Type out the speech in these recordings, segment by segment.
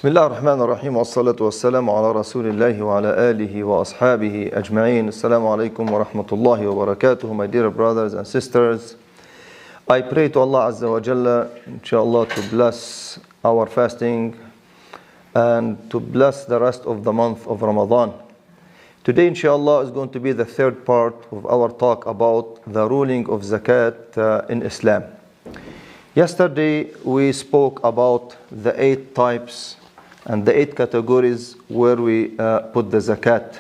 بسم الله الرحمن الرحيم والصلاة والسلام على رسول الله وعلى آله وأصحابه أجمعين. Assalamu alaikum wa rahmatullahi wa barakatuh. My dear brothers and sisters, I pray to Allah Azza wa Jalla, inshallah, to bless our fasting and to bless the rest of the month of Ramadan. Today, inshallah, is going to be the third part of our talk about the ruling of Zakat in Islam. Yesterday, we spoke about the 8 types and the 8 categories where we put the Zakat.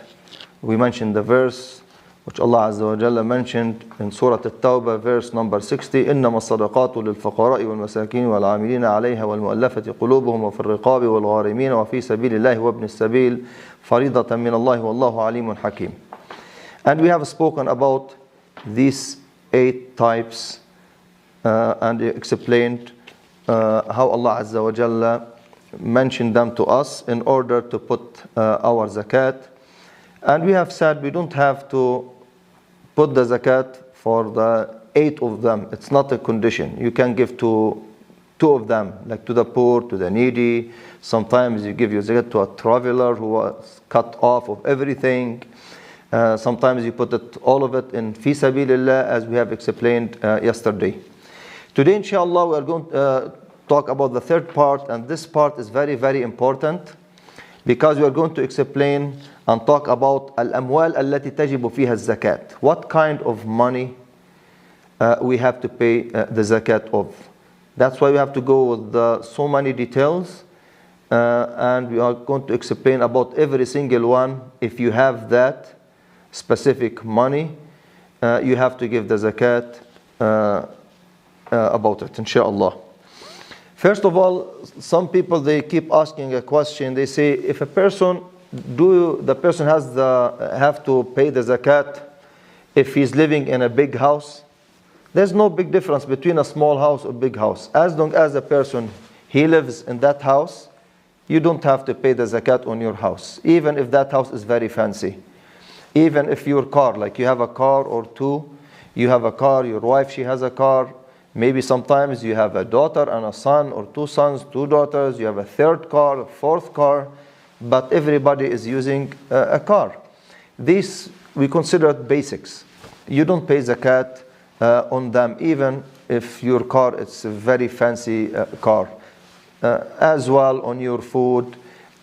We mentioned the verse which Allah Azza wa Jalla mentioned in Surah At-Tawbah, verse number 60, إِنَّمَا الصَّدَقَاتُ لِلْفُقَرَاءِ وَالْمَسَاكِينِ وَالْعَامِلِينَ عَلَيْهَا وَالْمُؤَلَّفَةِ قُلُوبُهُمْ وَفِي الرِّقَابِ وَالْغَارِمِينَ وَفِي سَبِيلِ اللَّهِ وَابْنِ السَّبِيلِ فَرِيضَةً مِّنَ اللَّهِ وَاللَّهُ عَلِيمٌ حَكِيمٌ. And we have spoken about these 8 types and explained how Allah Azza wa Jalla mentioned them to us in order to put our zakat. And we have said we don't have to put the zakat for the 8 of them. It's not a condition. You can give to 2 of them, like to the poor, to the needy. Sometimes you give your zakat to a traveler who was cut off of everything. Sometimes you put all of it in fi sabilillah, as we have explained yesterday. Today, inshallah, we are going to talk about the third part, and this part is very, very important because we are going to explain and talk about al-amwal allati tajibu fiha zakat. What kind of money we have to pay the zakat of. That's why we have to go with so many details, and we are going to explain about every single one. If you have that specific money, you have to give the zakat about it, inshallah. First of all, some people, they keep asking a question. They say, if a person, the person have to pay the zakat if he's living in a big house? There's no big difference between a small house or big house. As long as a person, he lives in that house, you don't have to pay the zakat on your house, even if that house is very fancy. Even if your car, like you have a car or 2, you have a car, your wife, she has a car. Maybe sometimes you have a daughter and a son, or 2 sons, 2 daughters. You have a 3rd car, a 4th car, but everybody is using a car. These we consider basics. You don't pay zakat on them, even if your car is a very fancy car. As well on your food.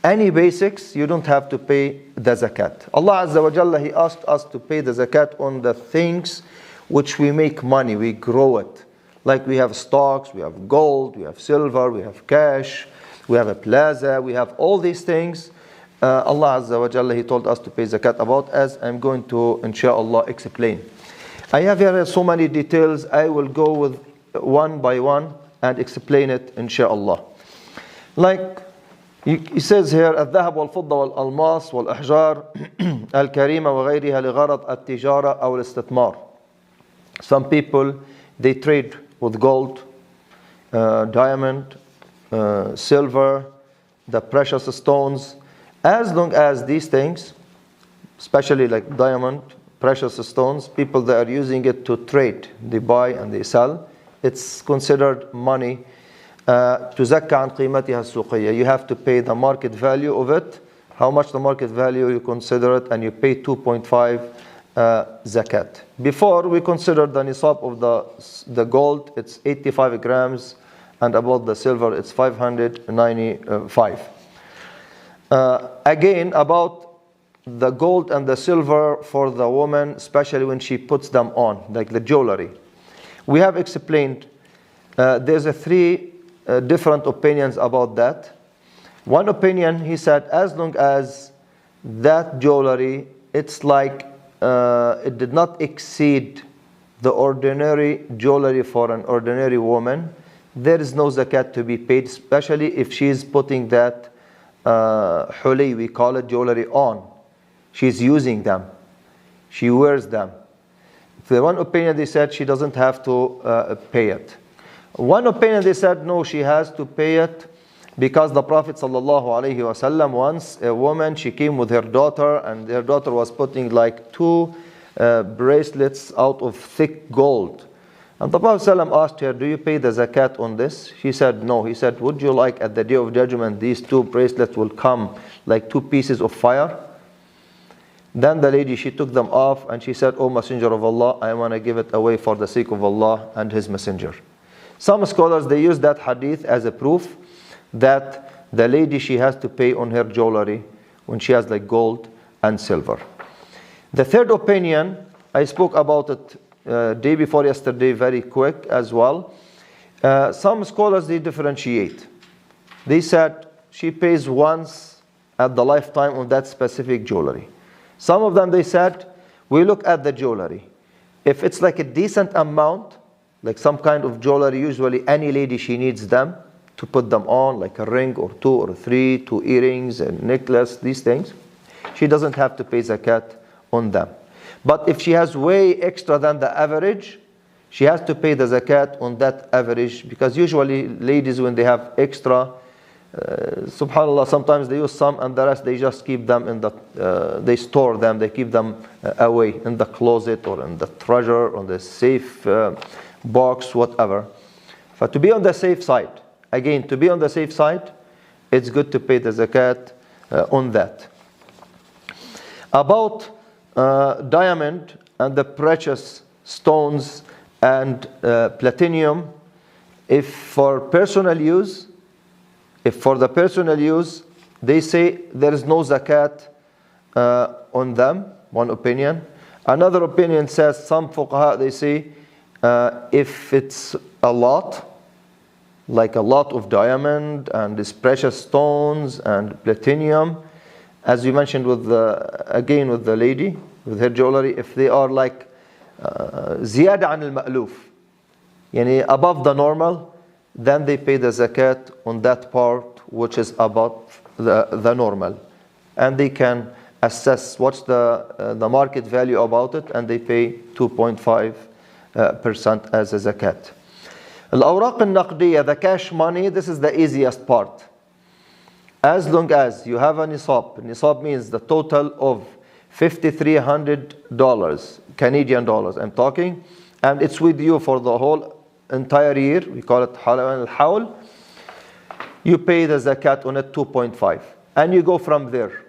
Any basics, you don't have to pay the zakat. Allah Azza wa Jalla, He asked us to pay the zakat on the things which we make money, we grow it. Like we have stocks, we have gold, we have silver, we have cash, we have a plaza, we have all these things. Allah Azza wa Jalla, He told us to pay zakat about, as I'm going to, inshallah, explain. I have here so many details. I will go with one by one and explain it, inshallah. Like he says here, الذهب والفضة والألماس والأحجار الكريمة وغيرها لغرض التجارة أو الاستثمار. Some people, they trade with gold, diamond, silver, the precious stones. As long as these things, especially like diamond, precious stones, people that are using it to trade, they buy and they sell, it's considered money. تزكى عن قيمتها السوقية. You have to pay the market value of it. How much the market value, you consider it, and you pay 2.5 zakat. Before, we considered the nisab of the gold, it's 85 grams, and about the silver, it's 595. Again, about the gold and the silver for the woman, especially when she puts them on, like the jewelry. We have explained there's 3 different opinions about that. One opinion, he said, as long as that jewelry, it's like it did not exceed the ordinary jewelry for an ordinary woman, there is no zakat to be paid, especially if she is putting that huli, we call it, jewelry on. She's using them. She wears them. The one opinion, they said she doesn't have to pay it. One opinion, they said no, she has to pay it because the Prophet ﷺ, once a woman, she came with her daughter, and her daughter was putting like 2 bracelets out of thick gold. And the Prophet ﷺ asked her, do you pay the zakat on this? She said, no. He said, would you like at the day of judgment, these two bracelets will come like two pieces of fire? Then the lady, she took them off and she said, oh Messenger of Allah, I want to give it away for the sake of Allah and His Messenger. Some scholars, they use that hadith as a proof that the lady, she has to pay on her jewelry when she has like gold and silver. The third opinion, I spoke about it day before yesterday, very quick as well. Some scholars, they differentiate. They said she pays once at the lifetime on that specific jewelry. Some of them, they said, we look at the jewelry. If it's like a decent amount, like some kind of jewelry, usually any lady, she needs them to put them on, like a ring or two or three, two earrings, a necklace, these things. She doesn't have to pay zakat on them. But if she has way extra than the average, she has to pay the zakat on that average, because usually ladies, when they have extra, subhanallah, sometimes they use some and the rest they just keep them in the, they store them, they keep them away in the closet or in the treasure or the safe box, whatever. But to be on the safe side, again, to be on the safe side, it's good to pay the zakat on that. About diamond and the precious stones and platinum, if for personal use, they say there is no zakat on them, one opinion. Another opinion says, some fuqaha, they say, if it's a lot, like a lot of diamond and these precious stones and platinum, as you mentioned with again with the lady, with her jewelry, if they are like ziyada an al-ma'luf, yani above the normal, then they pay the zakat on that part which is above the normal. And they can assess what's the market value about it, and they pay 2.5% as a zakat. Al-awraq al-naqdiyya, the cash money, this is the easiest part. As long as you have a nisab, nisab means the total of $5,300, Canadian dollars I'm talking, and it's with you for the whole entire year, we call it halawan al-hawl, you pay the zakat on it 2.5, and you go from there.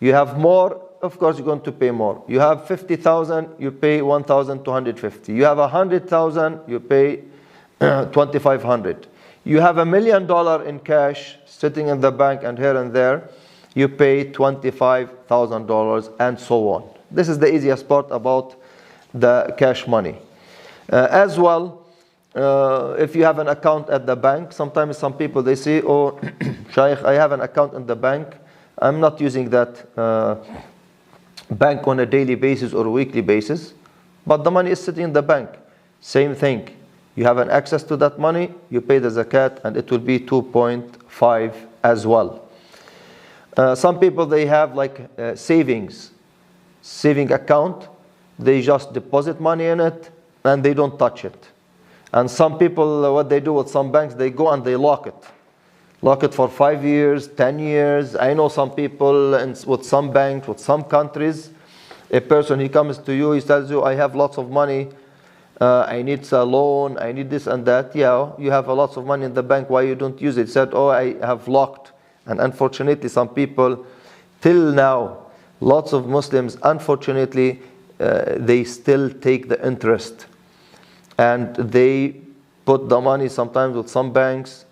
You have more, of course you're going to pay more. You have 50,000, you pay 1,250. You have 100,000, you pay 2,500. You have $1 million in cash sitting in the bank and here and there, you pay $25,000 and so on. This is the easiest part about the cash money. As well, if you have an account at the bank, sometimes some people, they say, oh, Shaykh, I have an account in the bank. I'm not using that bank on a daily basis or a weekly basis, but the money is sitting in the bank. Same thing. You have an access to that money, you pay the zakat, and it will be 2.5 as well. Some people, they have like saving account. They just deposit money in it and they don't touch it. And some people, what they do with some banks, they go and they lock it. Lock it for 5 years, 10 years. I know some people with some banks, with some countries, a person, he comes to you, he tells you, I have lots of money, I need a loan, I need this and that. Yeah, you have a lot of money in the bank, why you don't use it? He said, oh, I have locked. And unfortunately, some people, till now, lots of Muslims, unfortunately, they still take the interest. And they put the money sometimes with some banks,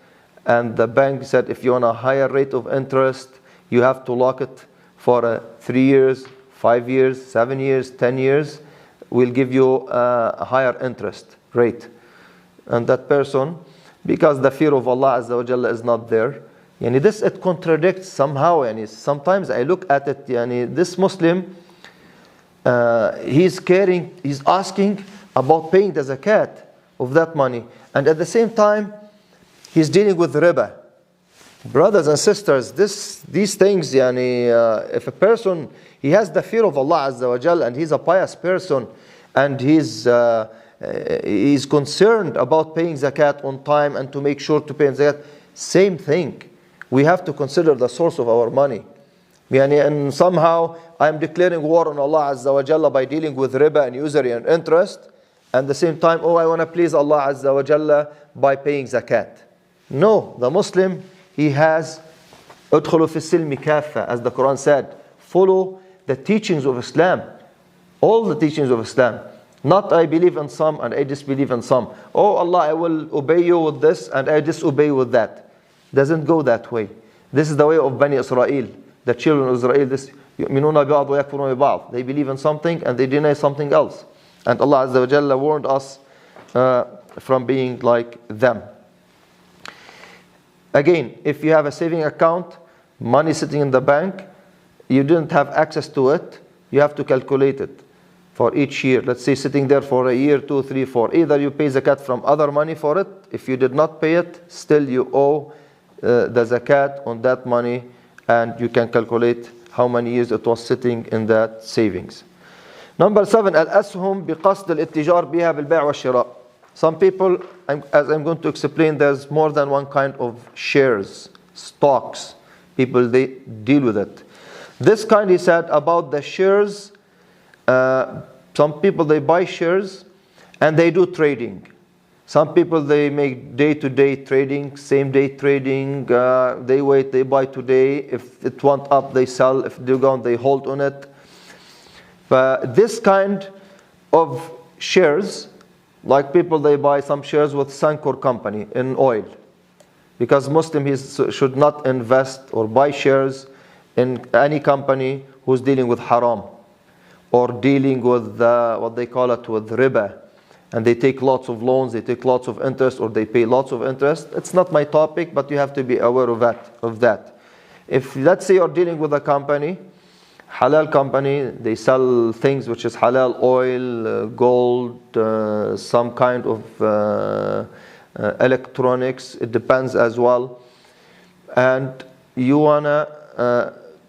and the bank said, if you want a higher rate of interest, you have to lock it for 3 years, 5 years, 7 years, 10 years. We'll give you a higher interest rate. And that person, because the fear of Allah Azza wa Jalla is not there, yani this, it contradicts somehow. Yani sometimes I look at it, yani this Muslim, he's asking about paying the zakat of that money, and at the same time he's dealing with riba. Brothers and sisters, these things, yani, if a person, he has the fear of Allah Azza wa Jal, and he's a pious person, and he's concerned about paying zakat on time and to make sure to pay zakat, same thing. We have to consider the source of our money. Yani, and somehow I'm declaring war on Allah Azza wa Jalla by dealing with riba and usury and interest. and at the same time, oh, I want to please Allah Azza wa Jalla by paying zakat. No, the Muslim, he has ادخلوا في السلم كافة, as the Quran said. Follow the teachings of Islam. All the teachings of Islam. Not I believe in some and I disbelieve in some. Oh Allah, I will obey you with this and I disobey with that. Doesn't go that way. This is the way of Bani Israel. The children of Israel, this يؤمنون ببعض ويكفرون ببعض. They believe in something and they deny something else. And Allah Azza wa Jalla warned us from being like them. Again, if you have a saving account, money sitting in the bank, you didn't have access to it, you have to calculate it for each year. Let's say sitting there for a year, 2, 3, 4. Either you pay zakat from other money for it. If you did not pay it, still you owe the zakat on that money, and you can calculate how many years it was sitting in that savings. Number 7, الأسهم بقصد الاتجار بها بالبيع والشراء. Some people, as I'm going to explain, there's more than one kind of shares, stocks. People, they deal with it. This kind, he said, about the shares, some people, they buy shares and they do trading. Some people, they make day-to-day trading, same-day trading. They wait, they buy today. If it went up, they sell. If they go down, they hold on it. But this kind of shares, like people, they buy some shares with Sancor company in oil. Because Muslim, he should not invest or buy shares in any company who's dealing with haram or dealing with what they call it, with riba. And they take lots of loans, they take lots of interest, or they pay lots of interest. It's not my topic, but you have to be aware of that. If, let's say, you're dealing with a company, halal company, they sell things which is halal, oil, gold, some kind of electronics, it depends as well. And you wanna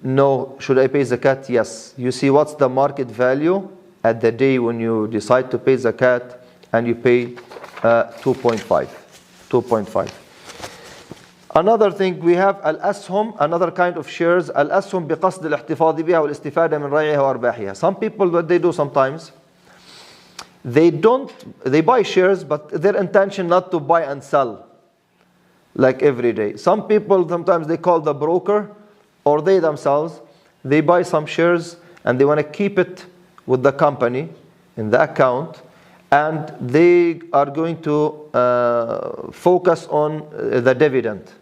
know, should I pay zakat? Yes. You see what's the market value at the day when you decide to pay zakat, and you pay 2.5. 2.5. Another thing, we have al-ashum, another kind of shares. Al-ashum بقصد الاحتفاظ بها والاستفادة من ريعها وأرباحها. Some people, what they do sometimes, they buy shares, but their intention not to buy and sell like every day. Some people, sometimes they call the broker, or they themselves, they buy some shares and they want to keep it with the company in the account, and they are going to focus on the dividend.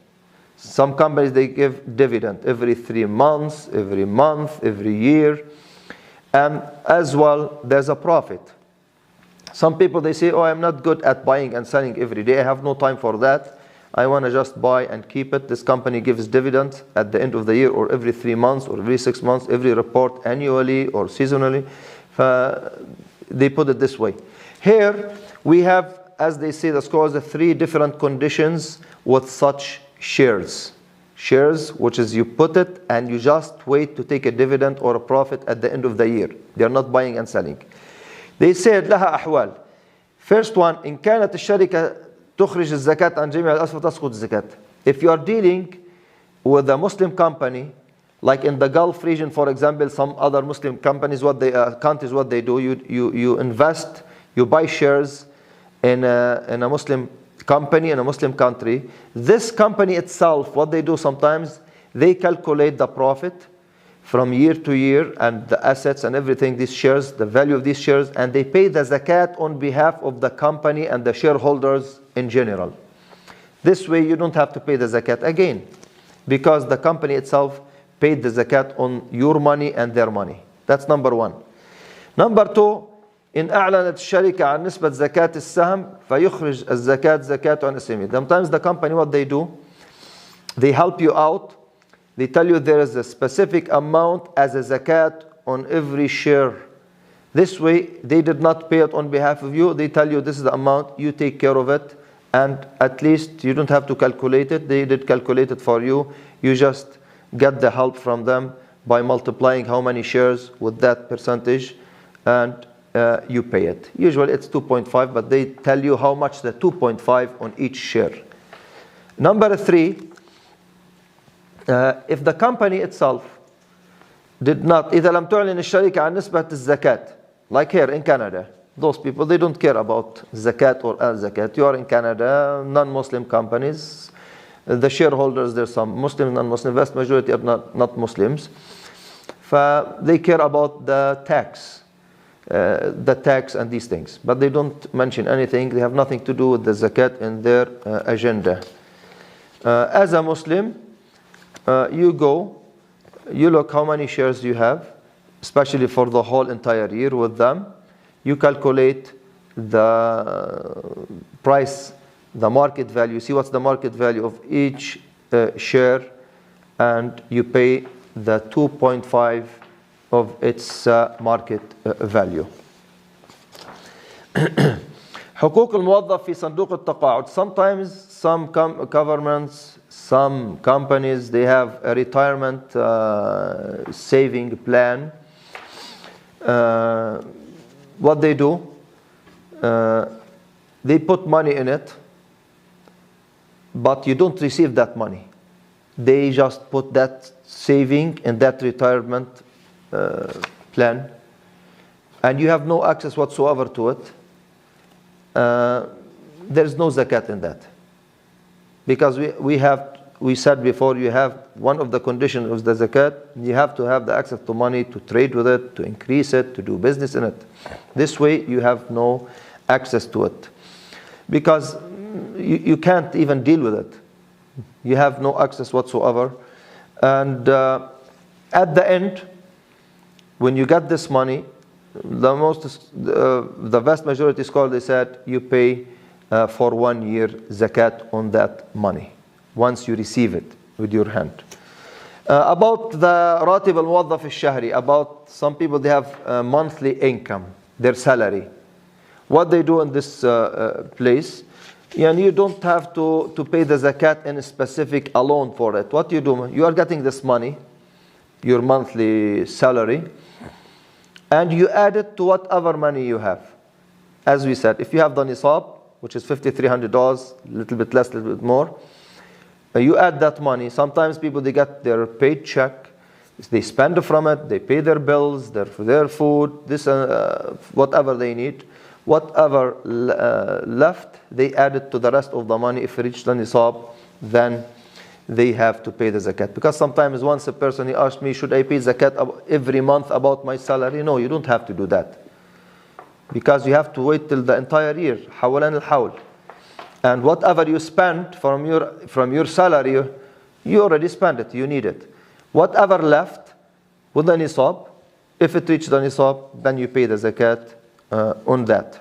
Some companies, they give dividend every 3 months, every month, every year, and as well there's a profit. Some people, they say, oh, I'm not good at buying and selling every day, I have no time for that, I want to just buy and keep it. This company gives dividends at the end of the year, or every 3 months, or every 6 months, every report annually or seasonally. They put it this way. Here we have, as they say, the scholars, the 3 different conditions with such shares. Shares, which is you put it and you just wait to take a dividend or a profit at the end of the year. They are not buying and selling. They said لها أحوال. First one, إن كانت الشركة تخرج الزكاة عن جميع الأسهم تسقط الزكاة. If you are dealing with a Muslim company, like in the Gulf region, for example, some other Muslim companies, countries, what they do, you invest, you buy shares in a Muslim company in a Muslim country. This company itself, what they do sometimes, they calculate the profit from year to year and the assets and everything, these shares, the value of these shares, and they pay the zakat on behalf of the company and the shareholders in general. This way you don't have to pay the zakat again, because the company itself paid the zakat on your money and their money. That's number 1. Number 2, إن أعلنت الشركة عن نسبة زكاة السهم فيخرج الزكاة زكاة عن اسمه. Sometimes the company, what they do, they help you out. They tell you there is a specific amount as a zakat on every share. This way, they did not pay it on behalf of you. They tell you this is the amount, you take care of it, and at least you don't have to calculate it. They did calculate it for you. You just get the help from them by multiplying how many shares with that percentage, and you pay it. Usually it's 2.5, but they tell you how much the 2.5 on each share. Number 3, if the company itself did not, إذا لم تعلن الشركة عن نسبة الزكاة, like here in Canada, those people, they don't care about zakat or al-zakat. You are in Canada, non-Muslim companies. The shareholders, there's some Muslim, non-Muslim. Vast majority are not Muslims. They care about the tax and these things. But they don't mention anything. They have nothing to do with the zakat in their agenda. As a Muslim, you go, you look how many shares you have, especially for the whole entire year with them. You calculate the price, the market value. See what's the market value of each share, and you pay the 2.5 of its market value. حقوق الموظف في صندوق التقاعد. Sometimes some governments, some companies, they have a retirement saving plan. What they do, they put money in it, but you don't receive that money. They just put that saving in that retirement plan, and you have no access whatsoever to it. There's no zakat in that, because we said before, you have one of the conditions of the zakat, you have to have the access to money to trade with it, to increase it, to do business in it. This way you have no access to it, because you can't even deal with it. You have no access whatsoever. And at the end, when you get this money, the vast majority scholars, they said you pay for 1 year zakat on that money once you receive it with your hand. About the ratib al-muwaddaf al-shahri, about some people, they have monthly income, their salary. What they do in this place, and you don't have to pay the zakat in a specific alone for it. What you do, you are getting this money, your monthly salary, and you add it to whatever money you have. As we said, if you have the nisab, which is $5,300, a little bit less, a little bit more, you add that money. Sometimes people, they get their paid check, they spend from it, they pay their bills, their food, this whatever they need. Whatever left, they add it to the rest of the money. If it reaches the nisab, then they have to pay the zakat. Because sometimes once a person, he asked me, should I pay zakat every month about my salary? No, you don't have to do that, because you have to wait till the entire year. Hawlan al-hawl. And whatever you spend from your salary, you already spent it, you need it. Whatever left with the nisab, if it reaches the nisab, then you pay the zakat on that.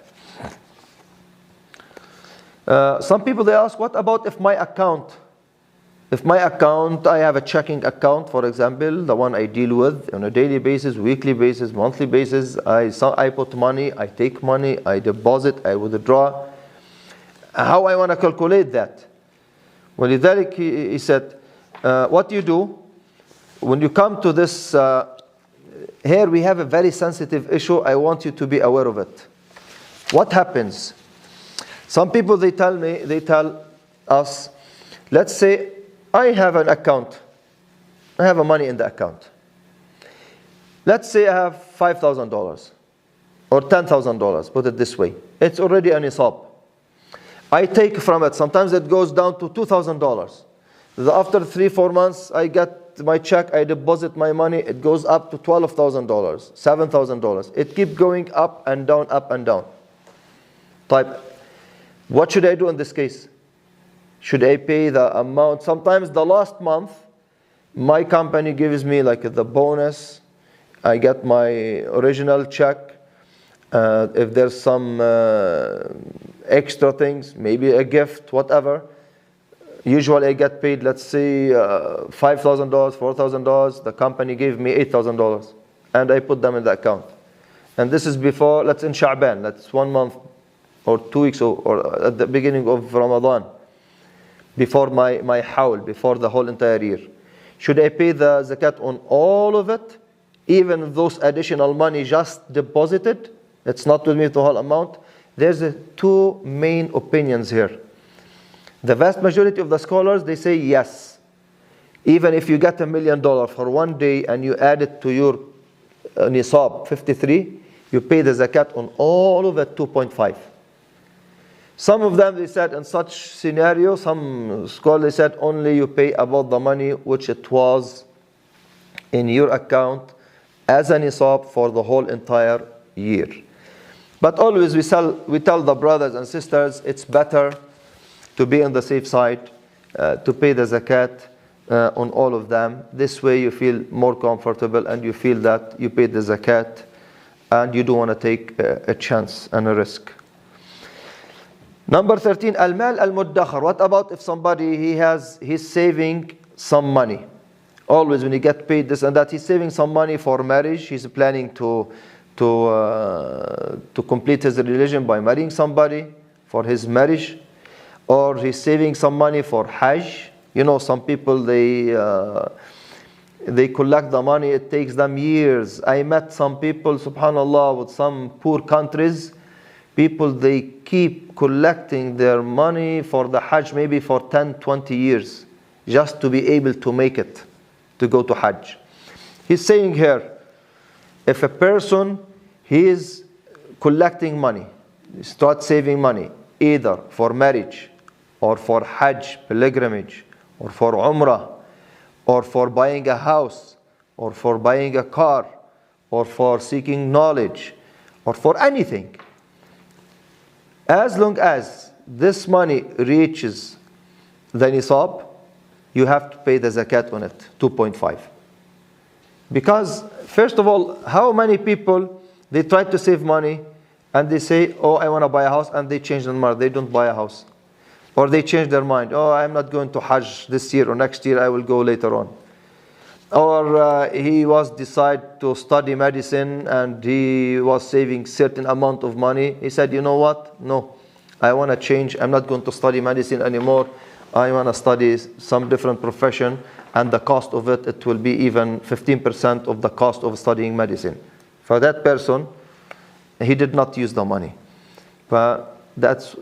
Some people, they ask, what about if my account, I have a checking account, for example, the one I deal with on a daily basis, weekly basis, monthly basis, I put money, I take money, I deposit, I withdraw. How I want to calculate that? Well, he said, what you do, when you come to this, here we have a very sensitive issue. I want you to be aware of it. What happens? Some people, they tell us, let's say I have an account. I have money in the account. Let's say I have $5,000 or $10,000, put it this way. It's already a nisab. I take from it, sometimes it goes down to $2,000. After 3-4 months, I get my check, I deposit my money, it goes up to $12,000, $7,000. It keeps going up and down, up and down. What should I do in this case? Should I pay the amount? Sometimes the last month, my company gives me like the bonus. I get my original check. If there's some extra things, maybe a gift, whatever. Usually I get paid, let's say, $5,000, $4,000. The company gave me $8,000. And I put them in the account. And this is before, let's in Sha'ban. That's 1 month or 2 weeks or at the beginning of Ramadan. Before my hawl, before the whole entire year. Should I pay the zakat on all of it? Even those additional money just deposited? It's not with me the whole amount. There's two main opinions here. The vast majority of the scholars, they say yes. Even if you get $1 million for 1 day and you add it to your nisab, 53, you pay the zakat on all of it, 2.5. Some of them, they said in such scenario, some scholars said only you pay about the money which it was in your account as an nisab for the whole entire year. But always we tell the brothers and sisters, it's better to be on the safe side, to pay the zakat on all of them. This way you feel more comfortable and you feel that you paid the zakat and you don't want to take a chance and a risk. Number 13, al-mal al-muddakhar. What about if somebody, he's saving some money? Always when you get paid this and that, he's saving some money for marriage. He's planning to complete his religion by marrying somebody for his marriage. Or he's saving some money for Hajj. You know, some people, they collect the money. It takes them years. I met some people, subhanAllah, with some poor countries. People, they keep collecting their money for the Hajj maybe for 10, 20 years just to be able to make it, to go to Hajj. He's saying here, if a person, he is collecting money, start saving money, either for marriage or for Hajj, pilgrimage, or for Umrah, or for buying a house, or for buying a car, or for seeking knowledge, or for anything. As long as this money reaches the nisab, you have to pay the zakat on it, 2.5. Because, first of all, how many people, they try to save money and they say, oh, I want to buy a house, and they change their mind, they don't buy a house. Or they change their mind, oh, I'm not going to Hajj this year or next year, I will go later on. Or he was decide to study medicine and he was saving certain amount of money. He said, you know what? No, I want to change. I'm not going to study medicine anymore. I want to study some different profession, and the cost of it, it will be even 15% of the cost of studying medicine. For that person, he did not use the money. But that's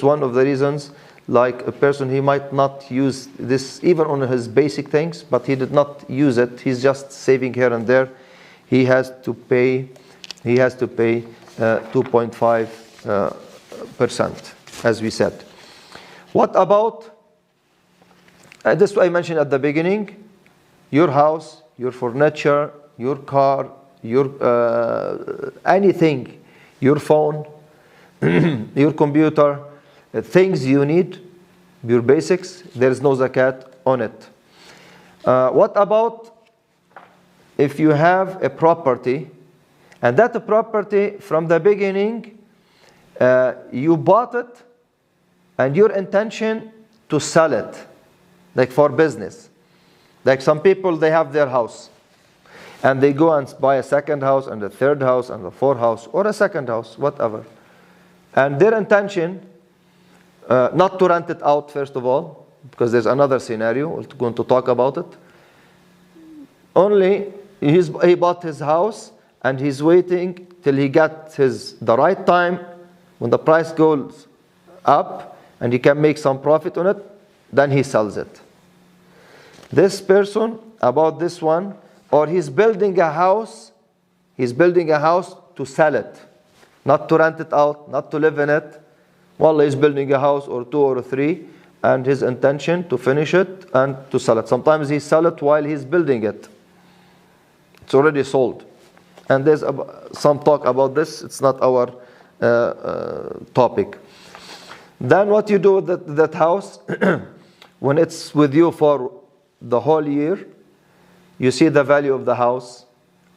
one of the reasons. Like a person, he might not use this even on his basic things, but he did not use it. He's just saving here and there. He has to pay 2.5%, as we said. What about, this I mentioned at the beginning, your house, your furniture, your car, your anything, your phone, your computer, things you need, your basics, there is no zakat on it. What about if you have a property, and that property from the beginning, you bought it and your intention to sell it, like for business. Like some people, they have their house and they go and buy a second house and a third house and a fourth house or a second house, whatever. And their intention, not to rent it out, first of all, because there's another scenario, we're going to talk about it. Only he bought his house and he's waiting till he gets the right time when the price goes up and he can make some profit on it, then he sells it. This person, about this one, or he's building a house to sell it, not to rent it out, not to live in it. Well, he's building a house or two or three, and his intention to finish it and to sell it. Sometimes he sells it while he's building it. It's already sold. And there's some talk about this. It's not our topic. Then what you do with that house, when it's with you for the whole year, you see the value of the house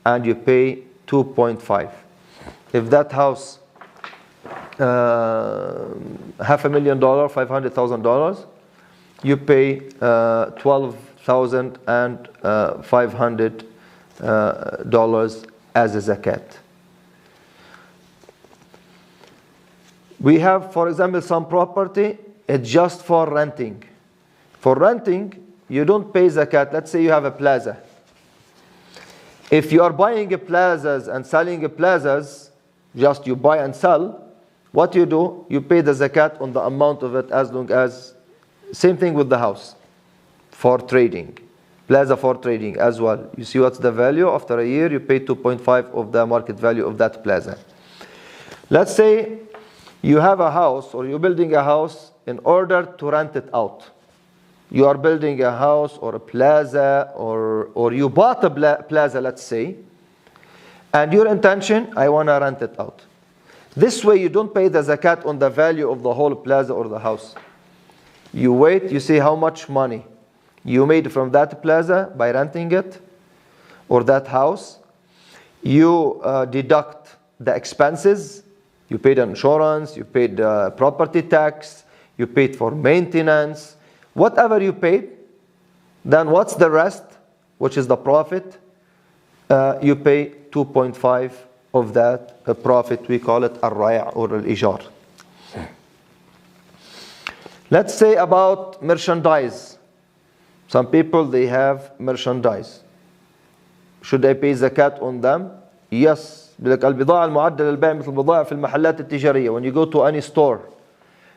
and you pay 2.5. If that house $500,000, $500,000, you pay $12,500 as a zakat. We have, for example, some property, it's just for renting. For renting, you don't pay zakat. Let's say you have a plaza. If you are buying a plazas and selling a plazas, just you buy and sell, what you do, you pay the zakat on the amount of it, as long as, same thing with the house, for trading. plaza for trading as well. You see what's the value. After a year, you pay 2.5 of the market value of that plaza. Let's say you have a house, or you're building a house in order to rent it out. You are building a house or a plaza, or you bought a plaza, let's say, and your intention, I want to rent it out. This way you don't pay the zakat on the value of the whole plaza or the house. You wait, you see how much money you made from that plaza by renting it, or that house. You deduct the expenses. You paid insurance, you paid property tax, you paid for maintenance. Whatever you paid, then what's the rest, which is the profit? You pay 2.5 of that profit. We call it al-ray' or al-ijar. Let's say about merchandise. Some people, they have merchandise. Should I pay zakat on them? Yes. البضاعة المعدة للبيع مثل البضائع في المحلات التجارية. When you go to any store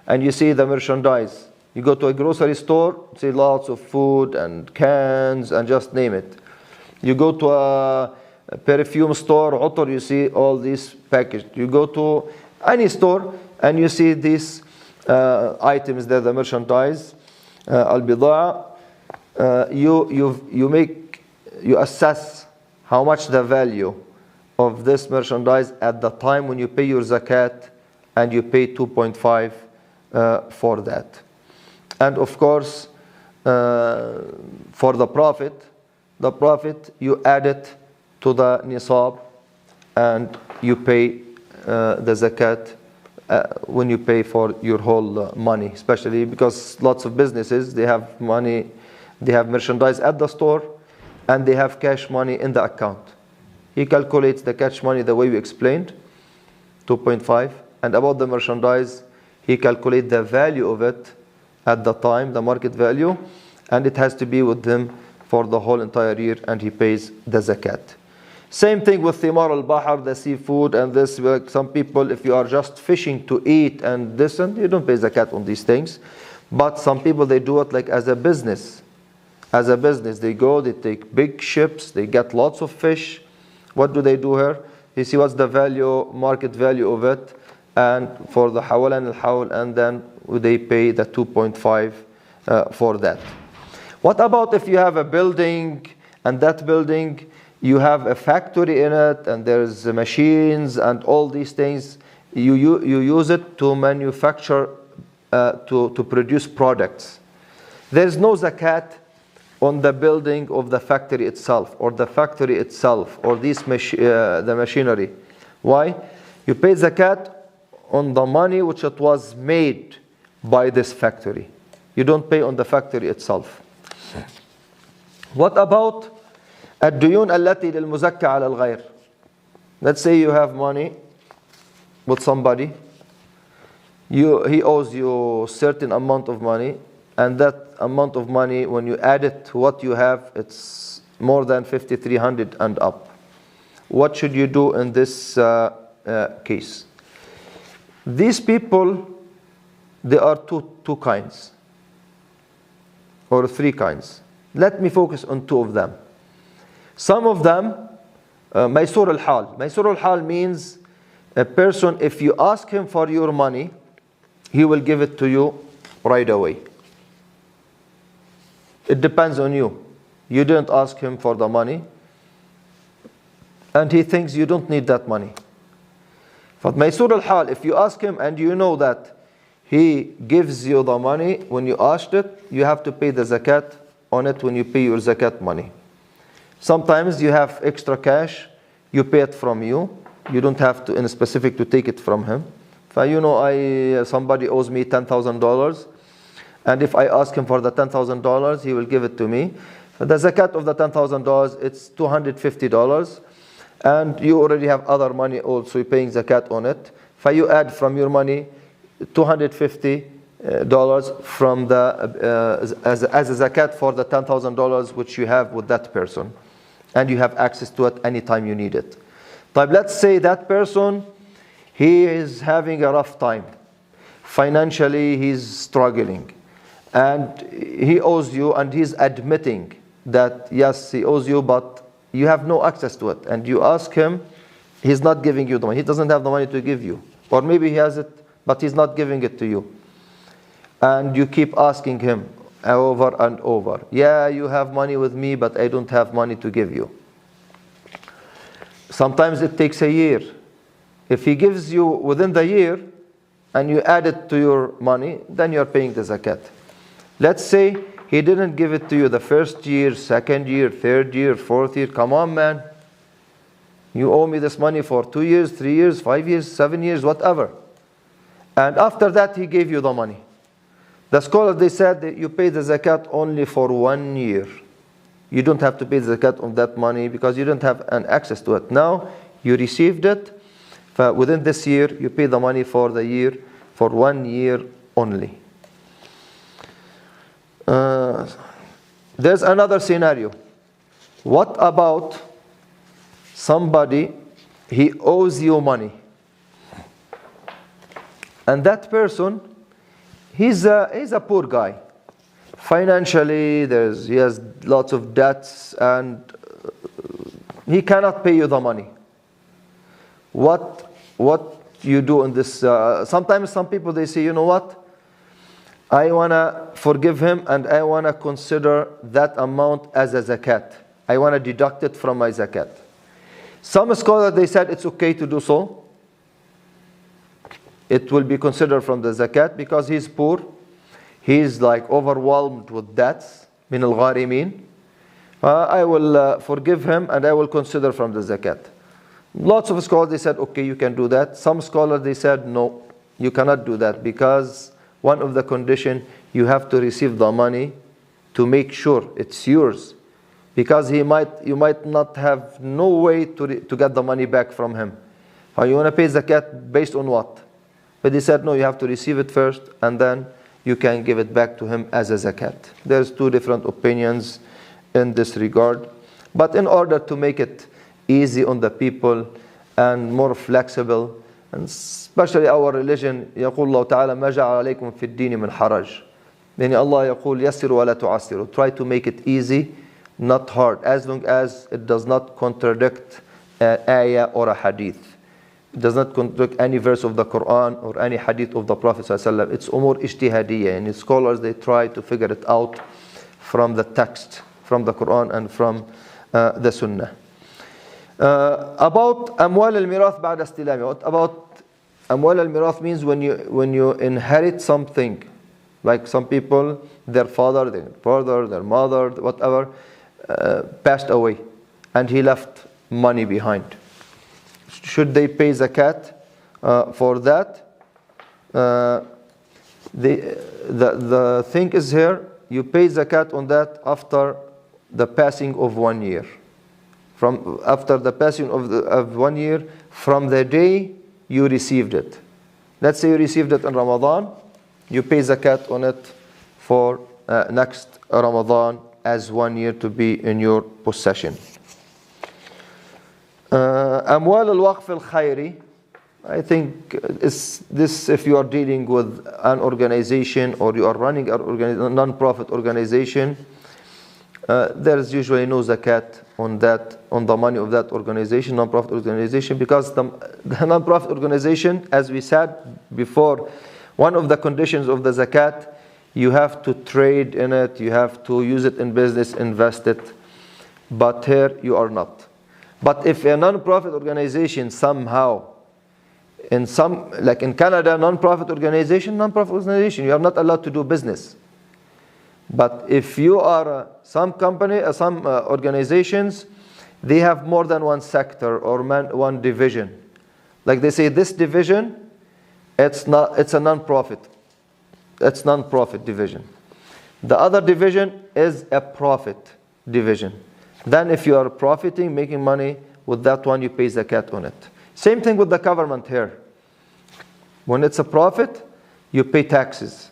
and you see the merchandise, you go to a grocery store, see lots of food and cans and just name it. You go to a perfume store, عطر, you see all these packaged. You go to any store and you see these items there, the merchandise, البضاعة. You assess how much the value of this merchandise at the time when you pay your zakat, and you pay 2.5 for that. And of course, for the profit you add it to the nisab, and you pay the zakat when you pay for your whole money, especially because lots of businesses, they have money, they have merchandise at the store, and they have cash money in the account. He calculates the cash money the way we explained, 2.5, and about the merchandise, he calculates the value of it at the time, the market value, and it has to be with him for the whole entire year, and he pays the zakat. Same thing with thimar al-bahar, the seafood, and this. Some people, if you are just fishing to eat and this, and you don't pay zakat on these things. But some people, they do it like as a business. As a business, they go, they take big ships, they get lots of fish. What do they do here? You see what's the value, market value of it, and for the hawl and al-hawl, and then they pay the 2.5 for that. What about if you have a building, and that building, you have a factory in it, and there's machines and all these things. You use it to manufacture, to produce products. There's no zakat on the building of the factory itself, or the factory itself, or the machinery. Why? You pay zakat on the money which it was made by this factory. You don't pay on the factory itself. What about الديون التي للمزكى على الغير? Let's say you have money with somebody. He owes you a certain amount of money, and that amount of money, when you add it to what you have, it's more than 5,300 and up. What should you do in this case? These people, there are two kinds, or three kinds. Let me focus on two of them. Some of them, maysur al-hal. Maysur al-hal means a person, if you ask him for your money, he will give it to you right away. It depends on you. You didn't ask him for the money, and he thinks you don't need that money. But maysur al-hal, if you ask him and you know that he gives you the money when you asked it, you have to pay the zakat on it when you pay your zakat money. Sometimes you have extra cash, you pay it from you. You don't have to, in specific, to take it from him. You know, somebody owes me $10,000, and if I ask him for the $10,000, he will give it to me. The zakat of the $10,000, it's $250, and you already have other money also, you're paying zakat on it. You add from your money $250 from the as a zakat for the $10,000 which you have with that person, and you have access to it anytime you need it. But let's say that person, he is having a rough time. Financially, he's struggling. And he owes you, and he's admitting that yes, he owes you, but you have no access to it, and you ask him, he's not giving you the money. He doesn't have the money to give you. Or maybe he has it, but he's not giving it to you. And you keep asking him over and over, yeah, you have money with me, but I don't have money to give you. Sometimes it takes a year. If he gives you within the year, and you add it to your money, then you're paying the zakat. Let's say he didn't give it to you the first year, second year, third year, fourth year. Come on, man. You owe me this money for 2 years, 3 years, 5 years, 7 years, whatever. And after that, he gave you the money. The scholars, they said that you pay the zakat only for 1 year. You don't have to pay the zakat on that money because you don't have an access to it. Now, you received it. Within this year, you pay the money for the year, for 1 year only. There's another scenario. What about somebody, he owes you money, and that person, he's a poor guy. Financially, he has lots of debts, and he cannot pay you the money. What you do in this? Sometimes some people, they say, you know what? I want to forgive him, and I want to consider that amount as a zakat. I want to deduct it from my zakat. Some scholars, they said it's okay to do so. It will be considered from the zakat because he's poor. He's like overwhelmed with debts. Min al-gharimin. I will forgive him, and I will consider from the zakat. Lots of scholars, they said, okay, you can do that. Some scholars, they said, no, you cannot do that because one of the conditions, you have to receive the money to make sure it's yours. Because you might not have no way to get the money back from him. You want to pay zakat based on what? But they said, no, you have to receive it first, and then you can give it back to him as a zakat. There's two different opinions in this regard. But in order to make it easy on the people and more flexible, and especially our religion, يقول الله تعالى ما جعل عليكم في الدين من حرج. يعني Allah يقول يسروا ولا تعسروا. Try to make it easy, not hard, as long as it does not contradict an ayah or a hadith. It does not contradict any verse of the Quran or any hadith of the Prophet ﷺ. It's umur ijtihadiyya, and scholars, they try to figure it out from the text, from the Quran and from the Sunnah. About amwal al-mirath ba'da istilami. What about amwal al-mirath means when you inherit something, like some people, their father, their brother, their mother, whatever, passed away, and he left money behind. Should they pay zakat for that? The thing is here, you pay zakat on that after the passing of 1 year. After the passing of 1 year, from the day you received it. Let's say you received it in Ramadan, you pay zakat on it for next Ramadan as 1 year to be in your possession. Amwal al-waqf al-khayri, I think this if you are dealing with an organization or you are running a non-profit organization, there is usually no zakat on the money of that organization, non-profit organization, because the non-profit organization, as we said before, one of the conditions of the zakat, you have to trade in it, you have to use it in business, invest it, but here you are not. But if a non-profit organization somehow, like in Canada, non-profit organization, you are not allowed to do business. But if you are some company, some organizations, they have more than one sector or one division. Like they say, this division, it's a non-profit. It's non-profit division. The other division is a profit division. Then if you are profiting, making money with that one, you pay zakat on it. Same thing with the government here. When it's a profit, you pay taxes.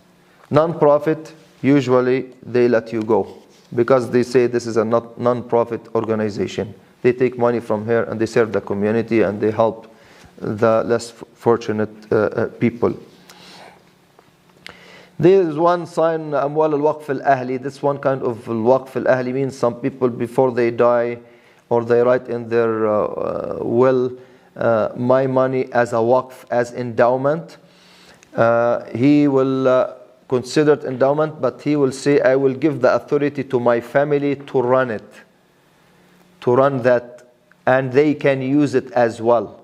Non-profit, usually they let you go because they say this is a non-profit organization. They take money from here and they serve the community and they help the less fortunate people. There is one sign, أموال الوقف الأهلي. This one kind of الوقف الأهلي means some people before they die or they write in their will, my money as a waqf, as endowment. He will consider it endowment, but he will say, I will give the authority to my family to run it, to run that, and they can use it as well.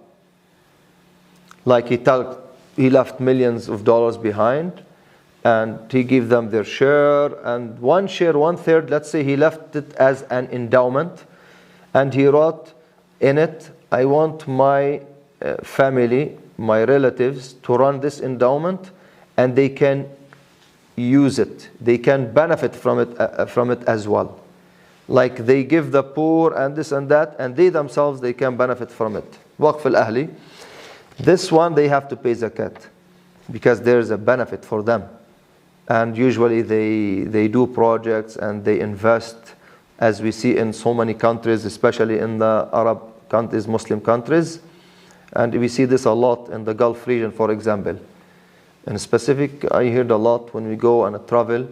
Like he left millions of dollars behind, and he gave them their share, and one share, 1/3, let's say he left it as an endowment, and he wrote in it, I want my family, my relatives, to run this endowment, and they can use it. They can benefit from it as well. Like they give the poor and this and that, and they themselves, they can benefit from it. Waqf al-Ahli. This one, they have to pay zakat because there's a benefit for them. And usually they do projects and they invest, as we see in so many countries, especially in the Arab countries, Muslim countries. And we see this a lot in the Gulf region, for example. In specific, I heard a lot when we go on a travel,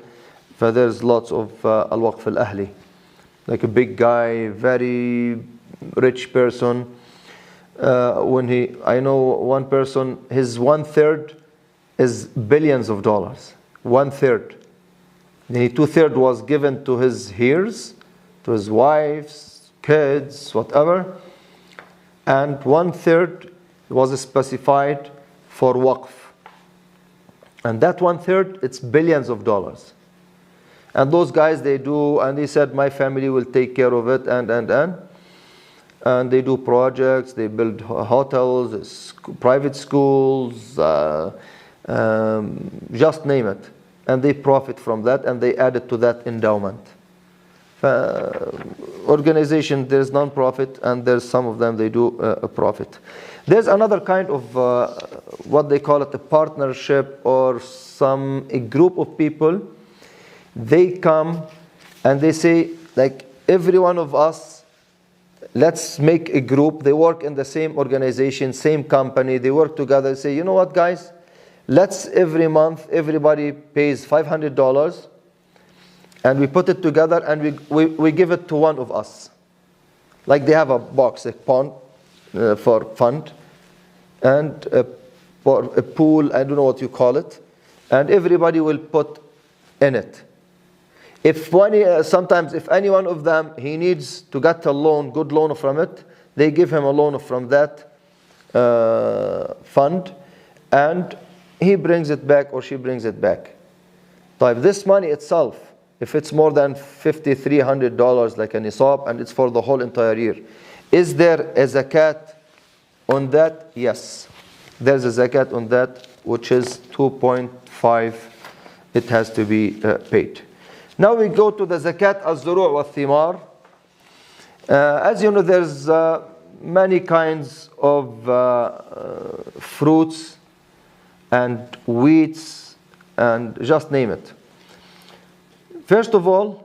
but there's lots of al-Waqf al-Ahli. Like a big guy, very rich person. I know one person, his 1/3 is billions of dollars. 1/3. Then 2/3 was given to his heirs, to his wives, kids, whatever. And 1/3 was specified for waqf. And that 1/3, it's billions of dollars. And those guys, they do, and they said, my family will take care of it, and they do projects, they build hotels, private schools, just name it. And they profit from that, and they add it to that endowment. Organization, there's non-profit, and there's some of them, they do a profit. There's another kind of what they call it a partnership, or a group of people. They come and they say, like, every one of us, let's make a group. They work in the same organization, same company. They work together. They say, you know what, guys? Let's every month, everybody pays $500, and we put it together, and we give it to one of us. Like they have a box, a pond for fund, and for a pool, I don't know what you call it, and everybody will put in it. Sometimes if any one of them, he needs to get a loan, good loan from it, they give him a loan from that fund, and he brings it back or she brings it back. But this money itself, if it's more than $5,300 like an nisab, and it's for the whole entire year, is there a zakat on that? Yes. There's a zakat on that, which is 2.5. It has to be paid. Now we go to the zakat al-zuru' wal-thimar. As you know, there's many kinds of fruits and wheats and just name it. First of all,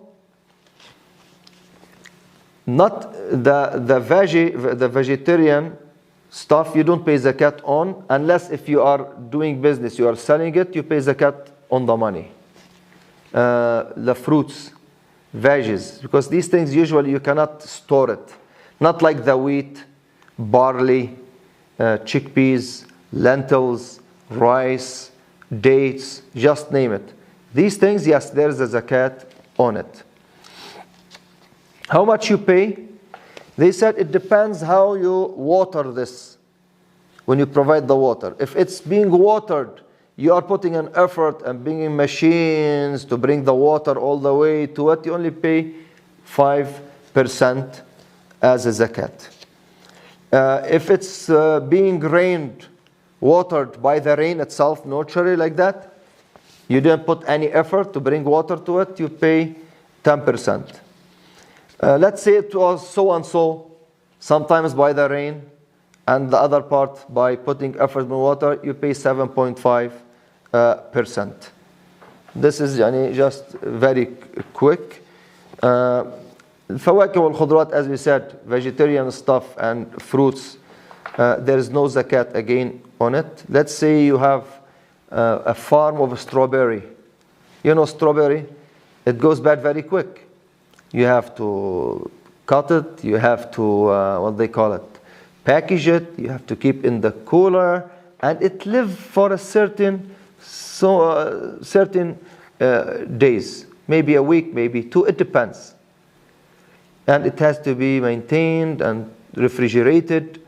not the vegetarian stuff you don't pay zakat on, unless if you are doing business, you are selling it, you pay zakat on the money. The fruits, veggies, because these things usually you cannot store it. Not like the wheat, barley, chickpeas, lentils, rice, dates, just name it. These things, yes, there's a zakat on it. How much you pay? They said it depends how you water this, when you provide the water. If it's being watered, you are putting an effort and bringing machines to bring the water all the way to it, you only pay 5% as a zakat. If it's being watered by the rain itself, naturally like that, you didn't put any effort to bring water to it, you pay 10%. Let's say it was so and so, sometimes by the rain, and the other part by putting effort in water, you pay 7.5%. This is just very quick. الفواكه والخضروات, as we said, vegetarian stuff and fruits, there is no zakat again on it. Let's say you have a farm of strawberry You know, strawberry, it goes bad very quick. You have to cut it, you have to, what they call it, package it, you have to keep in the cooler, and it lives for a certain days, maybe a week, maybe 2, it depends. And it has to be maintained and refrigerated.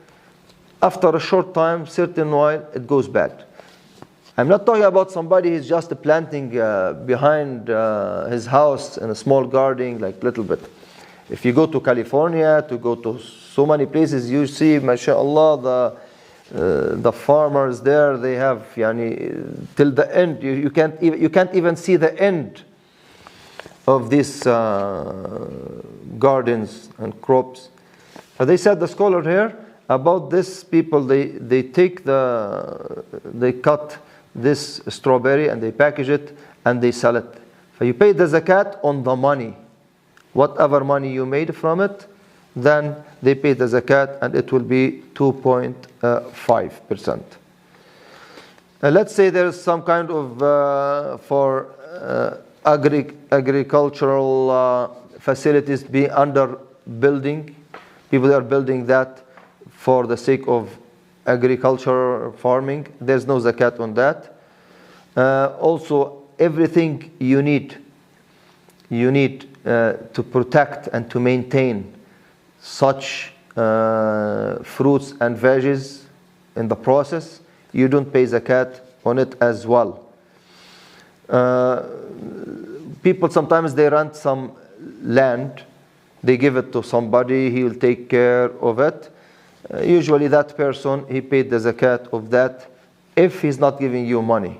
After a short time, certain while, it goes bad. I'm not talking about somebody who's just planting behind his house in a small garden, like little bit. If you go to California, to go to so many places, you see, mashallah, the farmers there, they have, yani, till the end, you can't even see the end of these gardens and crops. So they said, the scholar here, about this people, they cut this strawberry and they package it and they sell it. So you pay the zakat on the money. Whatever money you made from it, then they pay the zakat and it will be 2.5%. Let's say there is some kind of for agricultural facilities being under building. People are building that for the sake of agriculture, farming. There's no zakat on that. Also, everything you need to protect and to maintain such fruits and veggies in the process, you don't pay zakat on it as well. People sometimes they rent some land, they give it to somebody, he will take care of it. Usually that person, he paid the zakat of that if he's not giving you money.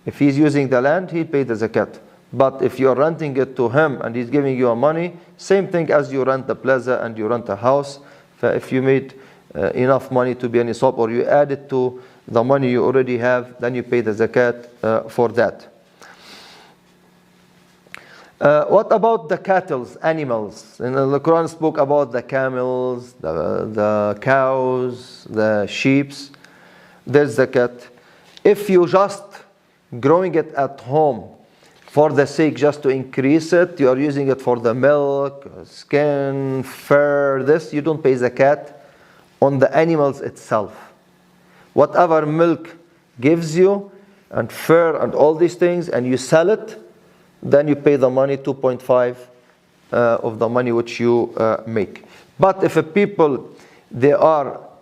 If he's using the land, he paid the zakat. But if you're renting it to him and he's giving you money, same thing as you rent the plaza and you rent a house. If you made enough money to be a nisab, or you add it to the money you already have, then you pay the zakat for that. What about the cattle, animals? And the Quran spoke about the camels, the cows, the sheep. There's zakat. If you just growing it at home for the sake just to increase it, you are using it for the milk, skin, fur, this, you don't pay zakat on the animals itself. Whatever milk gives you, and fur and all these things, and you sell it, then you pay the money, 2.5 of the money which you make. But if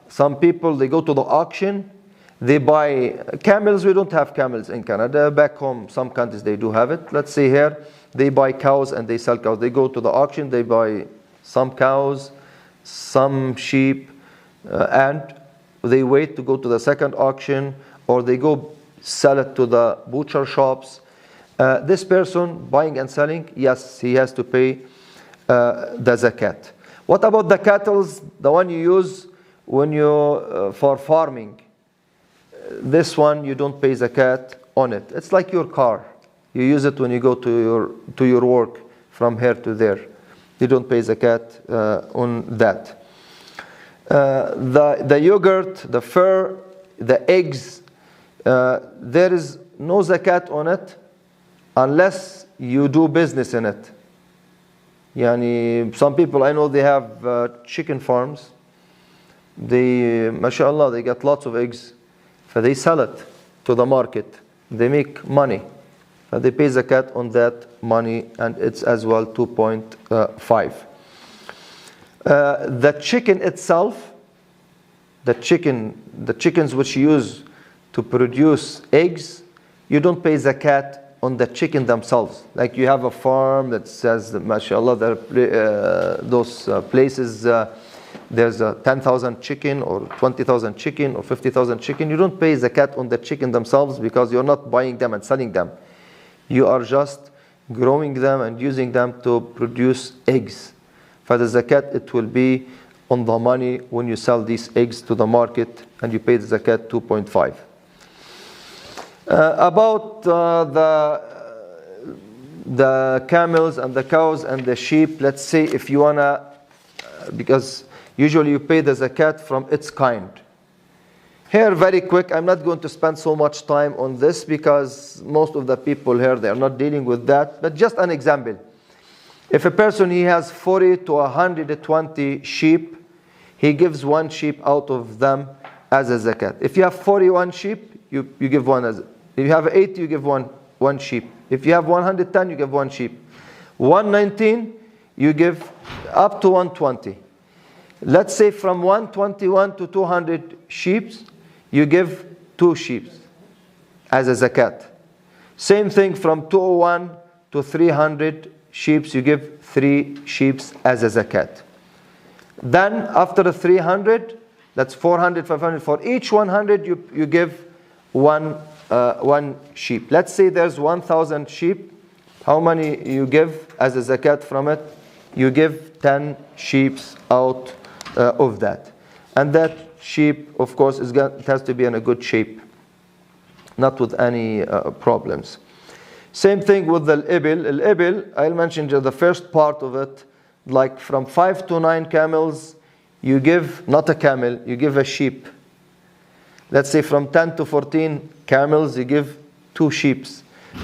some people, they go to the auction, they buy camels. We don't have camels in Canada. Back home, some countries, they do have it. Let's say here, they buy cows and they sell cows. They go to the auction, they buy some cows, some sheep, and they wait to go to the second auction, or they go sell it to the butcher shops. This person buying and selling, yes, he has to pay the zakat. What about the cattle, the one you use when you for farming? This one you don't pay zakat on it. It's like your car. You use it when you go to your work from here to there. You don't pay zakat on that. The yogurt, the fur, the eggs, there is no zakat on it unless you do business in it. Yani, some people I know, they have chicken farms. They, mashallah, they get lots of eggs. So they sell it to the market. They make money. They pay zakat on that money, and it's as well 2.5. The chicken itself, the chickens which you use to produce eggs, you don't pay zakat on the chicken themselves. Like you have a farm that says, mashallah, those places, there's 10,000 chicken or 20,000 chicken or 50,000 chicken. You don't pay zakat on the chicken themselves because you're not buying them and selling them. You are just growing them and using them to produce eggs. For the zakat, it will be on the money when you sell these eggs to the market, and you pay the zakat 2.5. About the camels and the cows and the sheep, let's say if you wanna, because usually you pay the zakat from its kind. Here, very quick, I'm not going to spend so much time on this because most of the people here, they are not dealing with that. But just an example. If a person, he has 40 to 120 sheep, he gives one sheep out of them as a zakat. If you have 41 sheep, you give one as, if you have 80, you give one sheep. If you have 110, you give one sheep. 119, you give up to 120. Let's say from 121 to 200 sheep, you give 2 sheep as a zakat. Same thing from 201 to 300 sheep, you give 3 sheep as a zakat. Then after the 300, that's 400, 500. For each 100, you give one sheep. Let's say there's 1,000 sheep. How many you give as a zakat from it? You give 10 sheep out of that. And that sheep, of course, it has to be in a good shape, not with any problems. Same thing with the ibil. Al-ibil, I'll mention the first part of it, like from 5 to 9 camels, you give, not a camel, you give a sheep. Let's say from 10 to 14 camels, you give 2 sheep.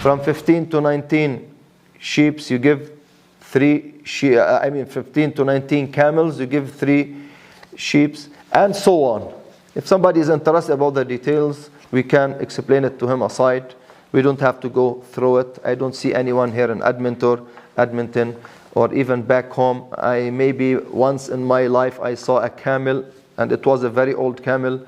From 15 to 19 sheep, you give 3 sheep. 15 to 19 camels, you give 3 sheep, and so on. If somebody is interested about the details, we can explain it to him aside. We don't have to go through it. I don't see anyone here in Edmonton, or even back home. Maybe once in my life I saw a camel, and it was a very old camel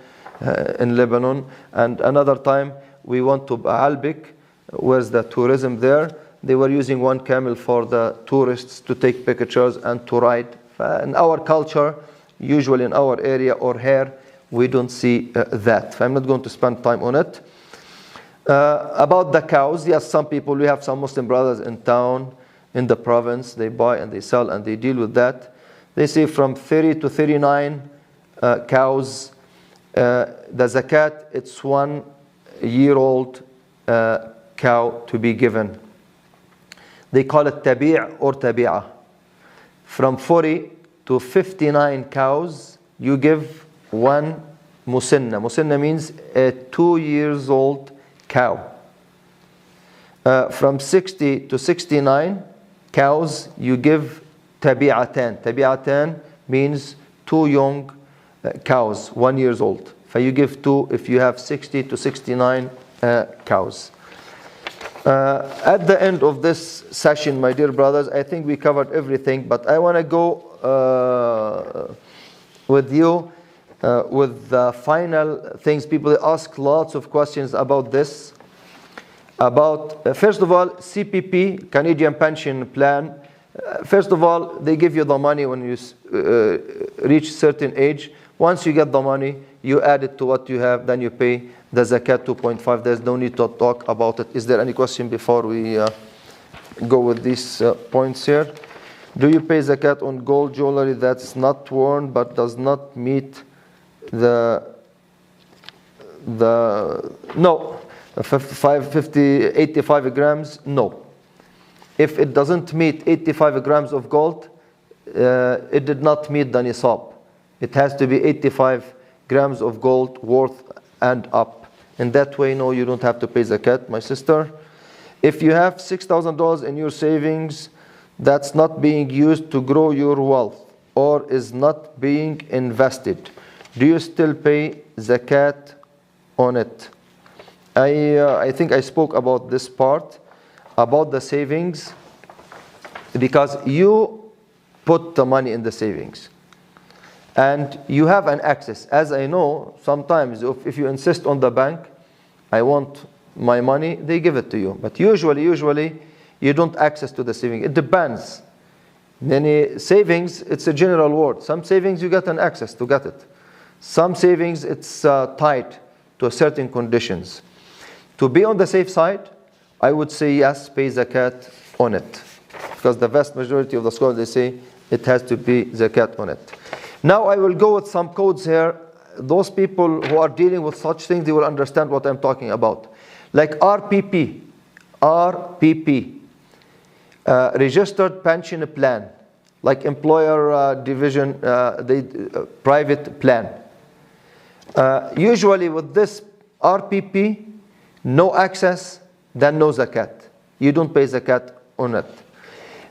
in Lebanon. And another time we went to Baalbek, where's the tourism there. They were using one camel for the tourists to take pictures and to ride. In our culture, usually in our area or here, we don't see that. I'm not going to spend time on it. About the cows, yes, some people, we have some Muslim brothers in town, in the province, they buy and they sell and they deal with that. They say from 30 to 39 cows, the zakat, it's 1-year-old cow to be given. They call it tabi' or tabi'ah. From 40 to 59 cows, you give 1 musinna. Musinna means a 2-year-old cow. From 60 to 69 cows, you give tabi'atan. Tabi'atan means 2 young cows, 1 year old. So you give 2 if you have 60 to 69 cows. At the end of this session, my dear brothers, I think we covered everything, but I want to go with you with the final things. People ask lots of questions about this. About, first of all, CPP, Canadian Pension Plan. First of all, they give you the money when you reach certain age. Once you get the money, you add it to what you have, then you pay the zakat 2.5. There's no need to talk about it. Is there any question before we go with these points here? Do you pay zakat on gold jewelry that's not worn but does not meet the no, 85 grams? No. If it doesn't meet 85 grams of gold, it did not meet the nisab. It has to be 85 grams of gold worth and up. In that way, no, you don't have to pay zakat, my sister. If you have $6,000 in your savings that's not being used to grow your wealth or is not being invested, do you still pay zakat on it? I think I spoke about this part, about the savings, because you put the money in the savings. And you have an access. As I know, sometimes if you insist on the bank, I want my money, they give it to you. But usually, you don't access to the saving. It depends. Many savings, it's a general word. Some savings, you get an access to get it. Some savings, it's tied to certain conditions. To be on the safe side, I would say yes, pay zakat on it. Because the vast majority of the scholars, they say it has to be zakat on it. Now I will go with some codes here. Those people who are dealing with such things, they will understand what I'm talking about. Like RPP, Registered Pension Plan, like employer division, private plan. Usually with this RPP, no access, then no zakat. You don't pay zakat on it.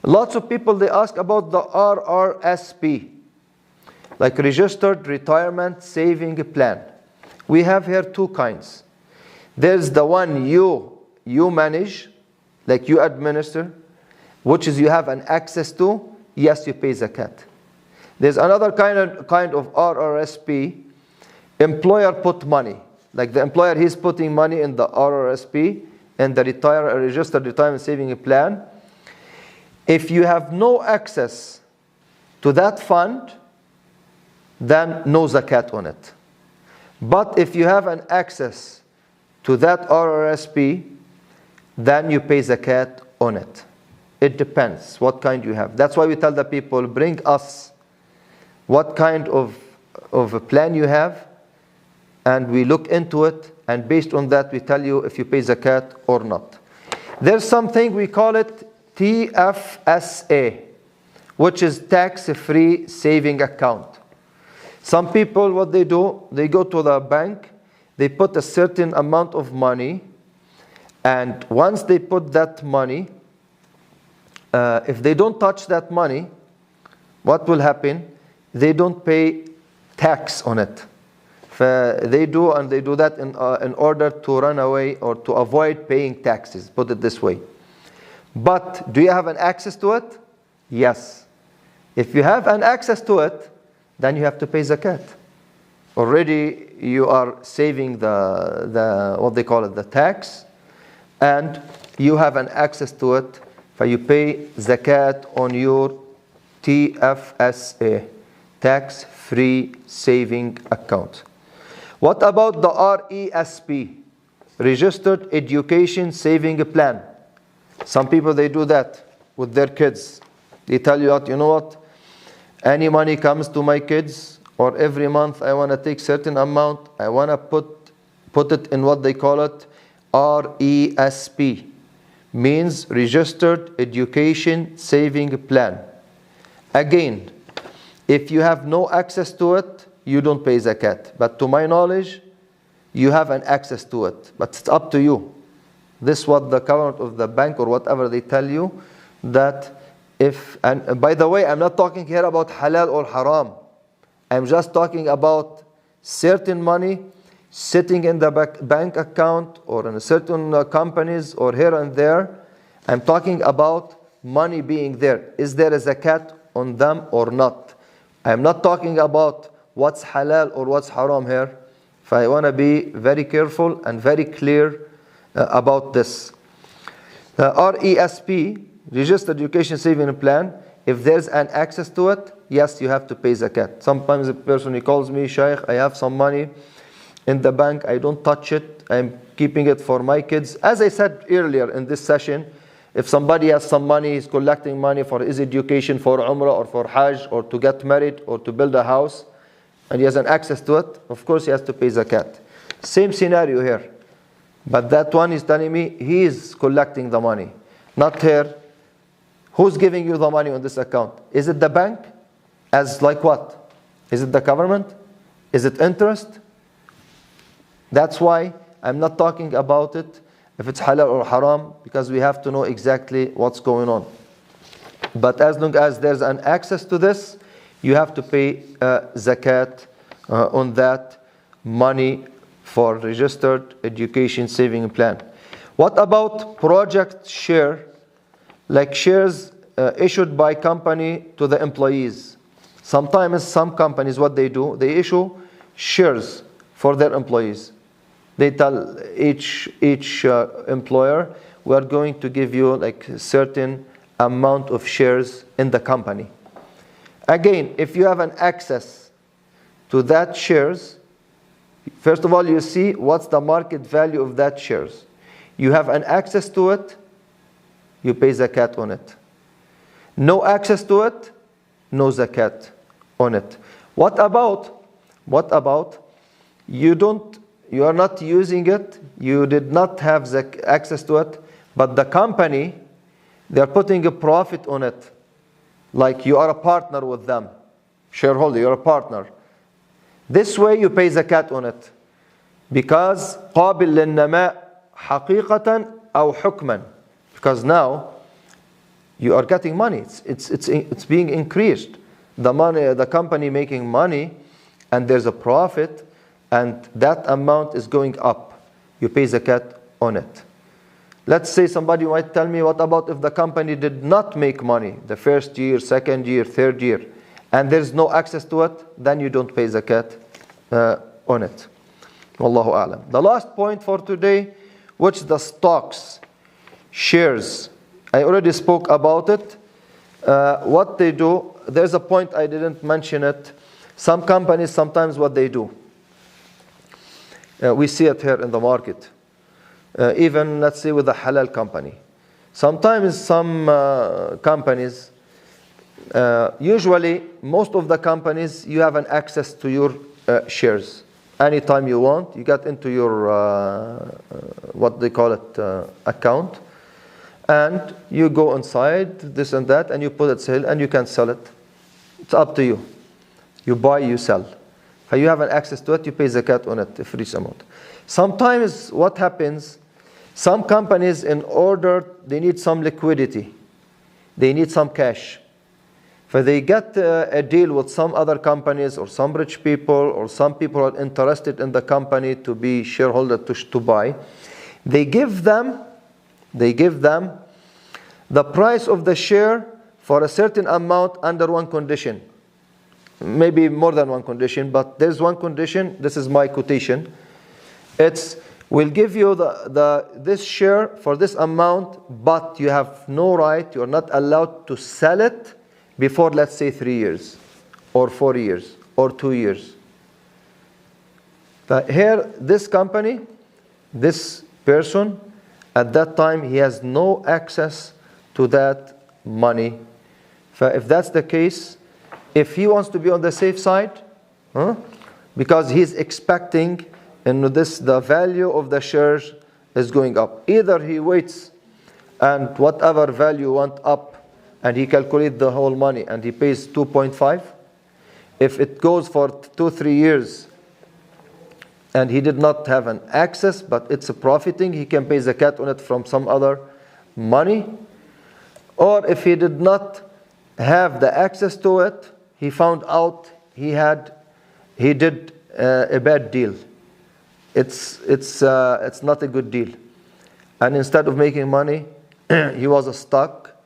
Lots of people, they ask about the RRSP, like Registered Retirement Saving Plan. We have here two kinds. There's the one you manage, like you administer, which is you have an access to, yes, you pay zakat. There's another kind of RRSP, employer put money. Like the employer, he's putting money in the RRSP and the Registered Retirement Saving Plan. If you have no access to that fund, then no zakat on it. But if you have an access to that RRSP, then you pay zakat on it. It depends what kind you have. That's why we tell the people, bring us what kind of a plan you have, and we look into it, and based on that we tell you if you pay zakat or not. There's something we call it TFSA, which is tax-free saving account. Some people, what they do, they go to the bank, they put a certain amount of money, and once they put that money, if they don't touch that money, what will happen? They don't pay tax on it. They do that in order to run away or to avoid paying taxes, put it this way. But do you have an access to it? Yes. If you have an access to it, then you have to pay zakat. Already you are saving the what they call it, the tax, and you have an access to it, so you pay zakat on your TFSA, tax-free saving account. What about the RESP, Registered Education Saving Plan? Some people, they do that with their kids. They tell you, you know what, any money comes to my kids, or every month I want to take certain amount, I want to put it in what they call it RESP, means Registered Education Saving Plan. Again, if you have no access to it, you don't pay zakat. But to my knowledge, you have an access to it. But it's up to you. This is what the government of the bank or whatever they tell you, that if, and by the way, I'm not talking here about halal or haram. I'm just talking about certain money sitting in the bank account or in certain companies or here and there. I'm talking about money being there. Is there a zakat on them or not? I'm not talking about what's halal or what's haram here. So I want to be very careful and very clear about this. The RESP, Registered Education Saving Plan, if there's an access to it, yes, you have to pay zakat. Sometimes a person, he calls me, Sheikh, I have some money in the bank, I don't touch it, I'm keeping it for my kids. As I said earlier in this session, if somebody has some money, he's collecting money for his education, for Umrah or for Hajj, or to get married or to build a house, and he has an access to it, of course he has to pay zakat. Same scenario here. But that one is telling me he is collecting the money, not here. Who's giving you the money on this account? Is it the bank? As like what? Is it the government? Is it interest? That's why I'm not talking about it, if it's halal or haram, because we have to know exactly what's going on. But as long as there's an access to this, you have to pay zakat on that money for Registered Education Saving Plan. What about project share, like shares issued by company to the employees? Sometimes some companies, what they do, they issue shares for their employees. They tell each employer, we are going to give you like a certain amount of shares in the company. Again, if you have an access to that shares, first of all, you see what's the market value of that shares. You have an access to it, you pay zakat on it. No access to it, no zakat on it. What about you are not using it, you did not have access to it, but the company, they are putting a profit on it. Like you are a partner with them, shareholder, you're a partner. This way you pay zakat on it. Because قابل للنماء حقيقة أو حكما. Because now you are getting money. It's being increased. The money, the company making money, and there's a profit, and that amount is going up. You pay zakat on it. Let's say somebody might tell me, what about if the company did not make money the first year, second year, third year, and there's no access to it? Then you don't pay zakat on it. Wallahu a'lam. The last point for today, which the stocks, shares. I already spoke about it. What they do, there's a point I didn't mention it. Some companies, sometimes what they do, we see it here in the market. Even, let's say, with a halal company. Sometimes some companies, usually most of the companies, you have an access to your shares. Anytime you want, you get into your, what they call it, account. And you go inside, this and that, and you put it sale, and you can sell it. It's up to you. You buy, you sell. If you have an access to it, you pay zakat on it, if reach amount. Sometimes what happens, some companies, in order, they need some liquidity. They need some cash. If they get a deal with some other companies or some rich people or some people are interested in the company to be shareholder to buy, they give them the price of the share for a certain amount under one condition. Maybe more than one condition, but there's one condition. This is my quotation. It's, we'll give you this share for this amount, but you have no right, you're not allowed to sell it before, let's say, 3 years or 4 years or 2 years. But here, this company, this person, at that time, he has no access to that money. If that's the case, if he wants to be on the safe side, because he's expecting the value of the shares is going up. Either he waits and whatever value went up and he calculates the whole money and he pays 2.5. If it goes for 2-3 years and he did not have an access, but it's profiting, he can pay zakat on it from some other money. Or if he did not have the access to it, he found out he did a bad deal. It's not a good deal. And instead of making money, he was stuck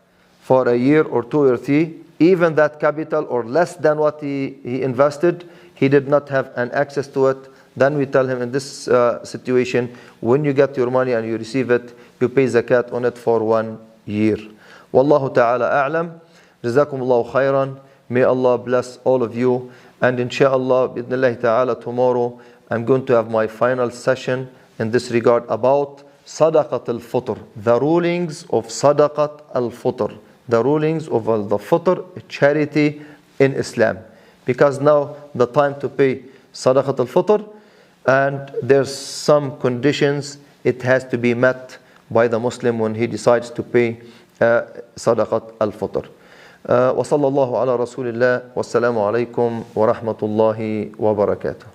for a year or 2 or 3. Even that capital or less than what he invested, he did not have an access to it. Then we tell him in this situation, when you get your money and you receive it, you pay zakat on it for 1 year. Wallahu ta'ala a'lam. Jazakumullahu khairan. May Allah bless all of you. And inshallah, bidnillahi ta'ala, tomorrow, I'm going to have my final session in this regard about Sadaqat al-Fitr. The rulings of Sadaqat al-Fitr. The rulings of the Fitr, charity in Islam. Because now the time to pay Sadaqat al-Fitr, and there's some conditions it has to be met by the Muslim when he decides to pay Sadaqat al-Fitr. وصلى الله على رسول الله والسلام عليكم ورحمة الله وبركاته.